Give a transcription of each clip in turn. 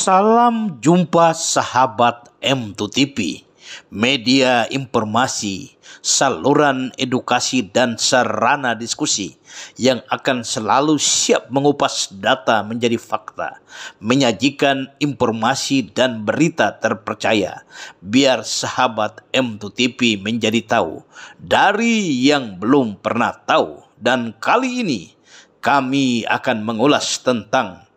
Salam jumpa sahabat M2TV, media informasi, saluran edukasi dan sarana diskusi yang akan selalu siap mengupas data menjadi fakta, menyajikan informasi dan berita terpercaya, biar sahabat M2TV menjadi tahu dari yang belum pernah tahu. Dan kali ini kami akan mengulas tentang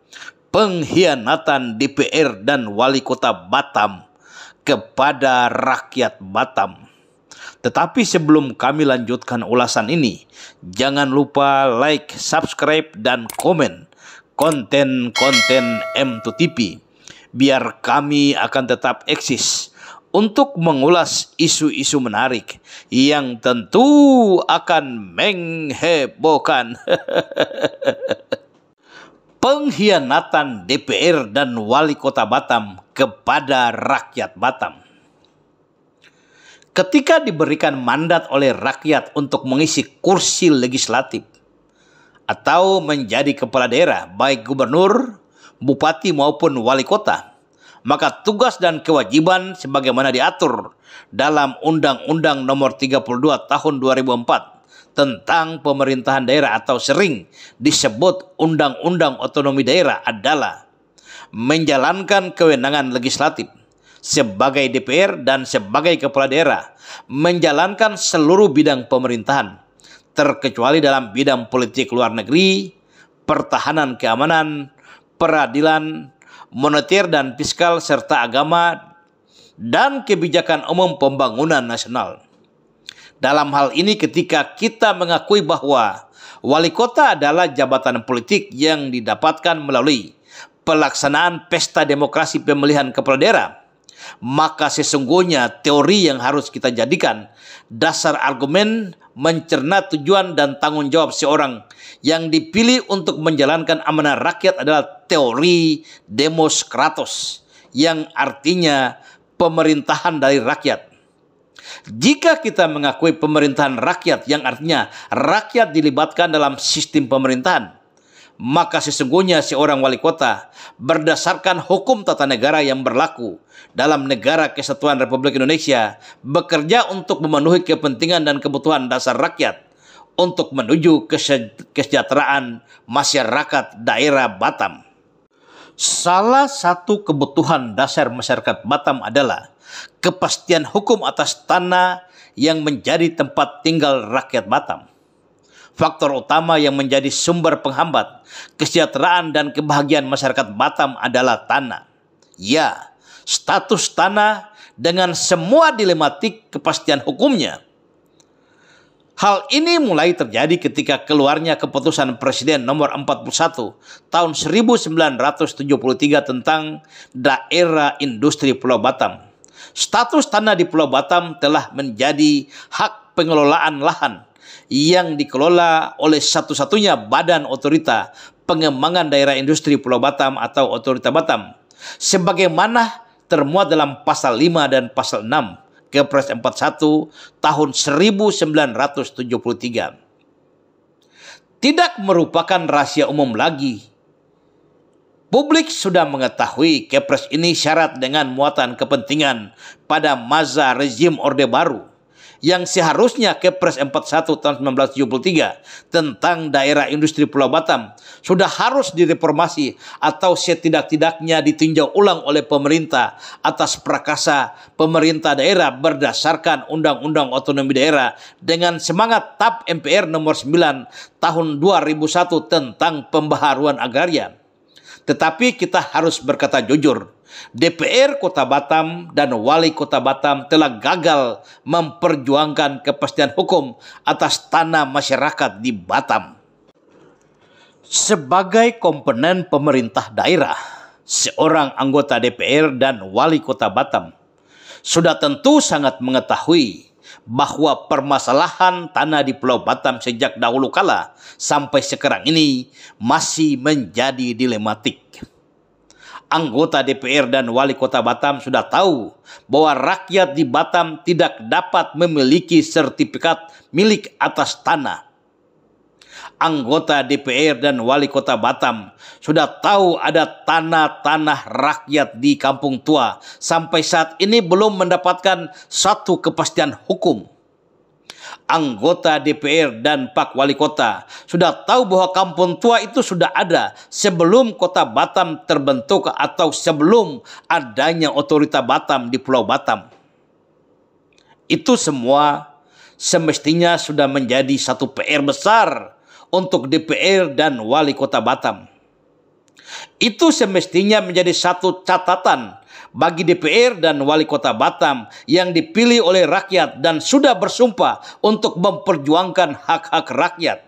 pengkhianatan DPR dan Wali Kota Batam kepada rakyat Batam. Tetapi sebelum kami lanjutkan ulasan ini, jangan lupa like, subscribe, dan komen konten-konten M2TV, biar kami akan tetap eksis untuk mengulas isu-isu menarik yang tentu akan menghebohkan. Pengkhianatan DPR dan Wali Kota Batam kepada rakyat Batam. Ketika diberikan mandat oleh rakyat untuk mengisi kursi legislatif atau menjadi kepala daerah, baik gubernur, bupati maupun wali kota, maka tugas dan kewajiban sebagaimana diatur dalam Undang-Undang Nomor 32 Tahun 2004 tentang pemerintahan daerah atau sering disebut Undang-Undang Otonomi Daerah adalah menjalankan kewenangan legislatif sebagai DPR dan sebagai kepala daerah, menjalankan seluruh bidang pemerintahan, terkecuali dalam bidang politik luar negeri, pertahanan keamanan, peradilan, moneter dan fiskal, serta agama, dan kebijakan umum pembangunan nasional. Dalam hal ini, ketika kita mengakui bahwa wali kota adalah jabatan politik yang didapatkan melalui pelaksanaan pesta demokrasi pemilihan kepala daerah, maka sesungguhnya teori yang harus kita jadikan dasar argumen mencerna tujuan dan tanggung jawab seorang yang dipilih untuk menjalankan amanah rakyat adalah teori demos kratos, yang artinya pemerintahan dari rakyat. Jika kita mengakui pemerintahan rakyat, yang artinya rakyat dilibatkan dalam sistem pemerintahan, maka sesungguhnya seorang wali kota berdasarkan hukum tata negara yang berlaku dalam Negara Kesatuan Republik Indonesia bekerja untuk memenuhi kepentingan dan kebutuhan dasar rakyat untuk menuju kesejahteraan masyarakat daerah Batam. Salah satu kebutuhan dasar masyarakat Batam adalah kepastian hukum atas tanah yang menjadi tempat tinggal rakyat Batam. Faktor utama yang menjadi sumber penghambat kesejahteraan dan kebahagiaan masyarakat Batam adalah tanah. Ya, status tanah dengan semua dilematik kepastian hukumnya. Hal ini mulai terjadi ketika keluarnya keputusan Presiden nomor 41 tahun 1973 tentang Daerah Industri Pulau Batam. Status tanah di Pulau Batam telah menjadi hak pengelolaan lahan yang dikelola oleh satu-satunya badan otorita pengembangan daerah industri Pulau Batam atau Otorita Batam, sebagaimana termuat dalam pasal 5 dan pasal 6 Kepres 41 tahun 1973. Tidak merupakan rahasia umum lagi. Publik sudah mengetahui Kepres ini syarat dengan muatan kepentingan pada masa rezim Orde Baru, yang seharusnya Kepres 41 tahun 1973 tentang Daerah Industri Pulau Batam sudah harus direformasi atau setidak-tidaknya ditinjau ulang oleh pemerintah atas prakasa pemerintah daerah berdasarkan Undang-Undang Otonomi Daerah dengan semangat TAP MPR nomor 9 tahun 2001 tentang pembaharuan agraria. Tetapi kita harus berkata jujur, DPR Kota Batam dan Wali Kota Batam telah gagal memperjuangkan kepastian hukum atas tanah masyarakat di Batam. Sebagai komponen pemerintah daerah, seorang anggota DPR dan Wali Kota Batam sudah tentu sangat mengetahui bahwa permasalahan tanah di Pulau Batam sejak dahulu kala sampai sekarang ini masih menjadi dilematik. Anggota DPR dan Wali Kota Batam sudah tahu bahwa rakyat di Batam tidak dapat memiliki sertifikat milik atas tanah. anggota DPR dan wali kota Batam sudah tahu ada tanah-tanah rakyat di Kampung Tua sampai saat ini belum mendapatkan satu kepastian hukum. Anggota DPR dan Pak Wali Kota sudah tahu bahwa Kampung Tua itu sudah ada sebelum kota Batam terbentuk atau sebelum adanya otorita Batam di Pulau Batam. Itu semua semestinya sudah menjadi satu PR besar untuk DPR dan Wali Kota Batam. Itu semestinya menjadi satu catatan bagi DPR dan Wali Kota Batam yang dipilih oleh rakyat dan sudah bersumpah untuk memperjuangkan hak-hak rakyat.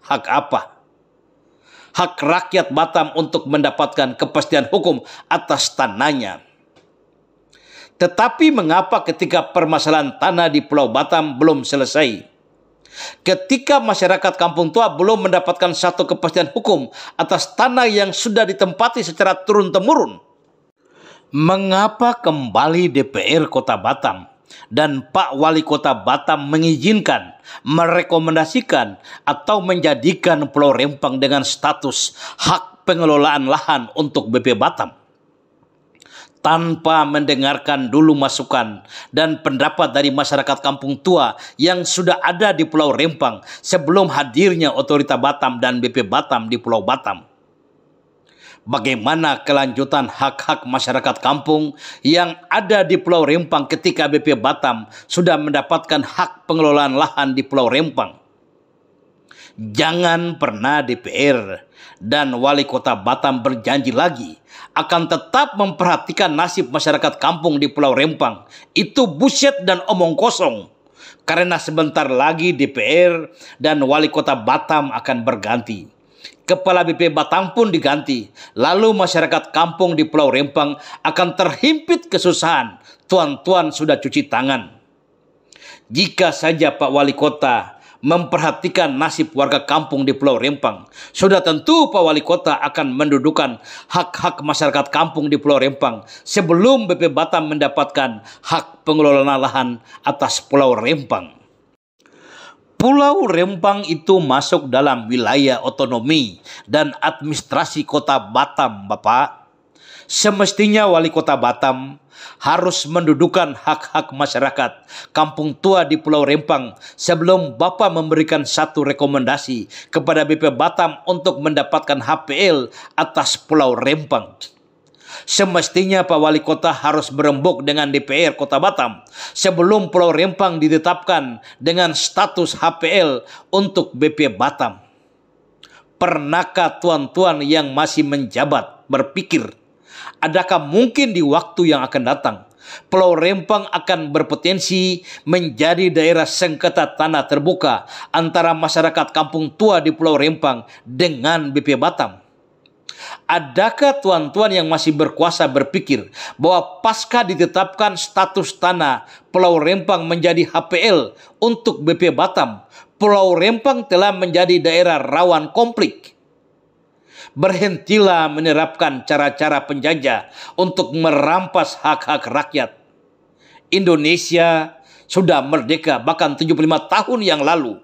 Hak apa? Hak rakyat Batam untuk mendapatkan kepastian hukum atas tanahnya. Tetapi mengapa ketika permasalahan tanah di Pulau Batam belum selesai? Ketika masyarakat Kampung Tua belum mendapatkan satu kepastian hukum atas tanah yang sudah ditempati secara turun-temurun, mengapa kembali DPR Kota Batam dan Pak Wali Kota Batam mengizinkan, merekomendasikan, atau menjadikan Pulau Rempang dengan status hak pengelolaan lahan untuk BP Batam? Tanpa mendengarkan dulu masukan dan pendapat dari masyarakat Kampung Tua yang sudah ada di Pulau Rempang sebelum hadirnya otorita Batam dan BP Batam di Pulau Batam. Bagaimana kelanjutan hak-hak masyarakat kampung yang ada di Pulau Rempang ketika BP Batam sudah mendapatkan hak pengelolaan lahan di Pulau Rempang? Jangan pernah DPR dan Wali Kota Batam berjanji lagi akan tetap memperhatikan nasib masyarakat kampung di Pulau Rempang. Itu bullshit dan omong kosong. Karena sebentar lagi DPR dan Wali Kota Batam akan berganti. Kepala BP Batam pun diganti. Lalu masyarakat kampung di Pulau Rempang akan terhimpit kesusahan. Tuan-tuan sudah cuci tangan. Jika saja Pak Wali Kota memperhatikan nasib warga kampung di Pulau Rempang, sudah tentu Pak Wali Kota akan mendudukan hak-hak masyarakat kampung di Pulau Rempang sebelum BP Batam mendapatkan hak pengelolaan lahan atas Pulau Rempang. Pulau Rempang itu masuk dalam wilayah otonomi dan administrasi Kota Batam, Bapak. Semestinya Wali Kota Batam harus mendudukan hak-hak masyarakat Kampung Tua di Pulau Rempang sebelum Bapak memberikan satu rekomendasi kepada BP Batam untuk mendapatkan HPL atas Pulau Rempang. Semestinya Pak Wali Kota harus berembuk dengan DPR Kota Batam sebelum Pulau Rempang ditetapkan dengan status HPL untuk BP Batam. Pernahkah tuan-tuan yang masih menjabat berpikir, adakah mungkin di waktu yang akan datang Pulau Rempang akan berpotensi menjadi daerah sengketa tanah terbuka antara masyarakat Kampung Tua di Pulau Rempang dengan BP Batam? Adakah tuan-tuan yang masih berkuasa berpikir bahwa pasca ditetapkan status tanah Pulau Rempang menjadi HPL untuk BP Batam, Pulau Rempang telah menjadi daerah rawan konflik? Berhentilah menerapkan cara-cara penjajah untuk merampas hak-hak rakyat. Indonesia sudah merdeka bahkan 75 tahun yang lalu.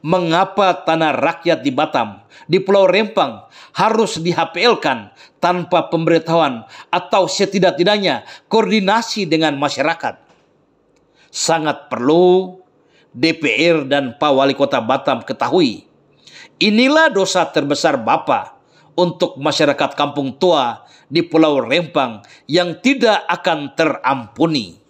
Mengapa tanah rakyat di Batam, di Pulau Rempang harus di-HPL-kan tanpa pemberitahuan atau setidak-tidaknya koordinasi dengan masyarakat? Sangat perlu DPR dan Pak Wali Kota Batam ketahui, inilah dosa terbesar Bapak untuk masyarakat Kampung Tua di Pulau Rempang yang tidak akan terampuni.